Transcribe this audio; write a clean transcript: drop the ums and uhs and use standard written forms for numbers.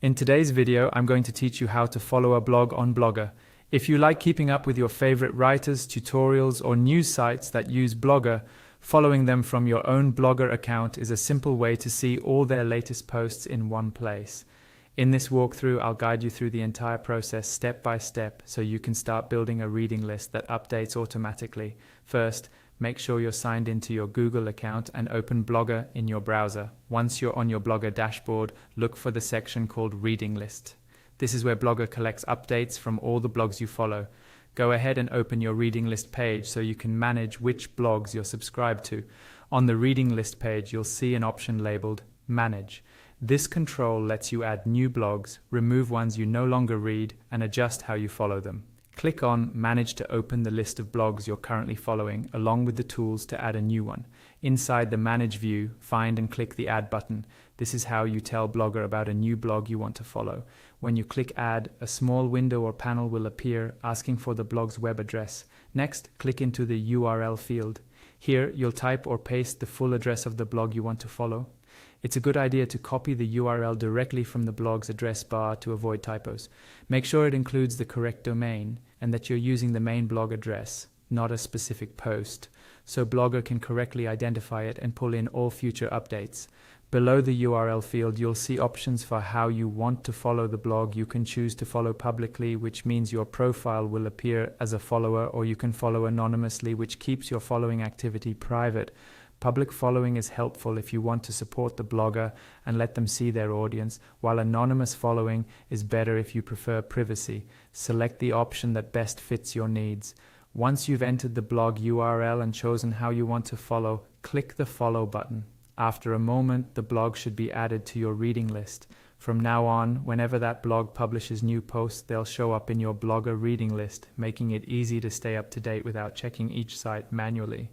In today's video, I'm going to teach you how to follow a blog on Blogger. If you like keeping up with your favorite writers, tutorials, or news sites that use Blogger, following them from your own Blogger account is a simple way to see all their latest posts in one place. In this walkthrough, I'll guide you through the entire process step by step so you can start building a reading list that updates automatically. First, make sure you're signed into your Google account and open Blogger in your browser. Once you're on your Blogger dashboard, look for the section called Reading List. This is where Blogger collects updates from all the blogs you follow. Go ahead and open your reading list page so you can manage which blogs you're subscribed to. On the reading list page, you'll see an option labeled Manage. This control lets you add new blogs, remove ones you no longer read, and adjust how you follow them. Click on Manage to open the list of blogs you're currently following, along with the tools to add a new one. Inside the Manage view, find and click the Add button. This is how you tell Blogger about a new blog you want to follow. When you click Add, a small window or panel will appear asking for the blog's web address. Next, click into the URL field. Here, you'll type or paste the full address of the blog you want to follow. It's a good idea to copy the URL directly from the blog's address bar to avoid typos. Make sure it includes the correct domain and that you're using the main blog address, not a specific post, so Blogger can correctly identify it and pull in all future updates. Below the URL field, you'll see options for how you want to follow the blog. You can choose to follow publicly, which means your profile will appear as a follower, or you can follow anonymously, which keeps your following activity private. Public following is helpful if you want to support the blogger and let them see their audience, while anonymous following is better if you prefer privacy. Select the option that best fits your needs. Once you've entered the blog URL and chosen how you want to follow, click the Follow button. After a moment, the blog should be added to your reading list. From now on, whenever that blog publishes new posts, they'll show up in your Blogger reading list, making it easy to stay up to date without checking each site manually.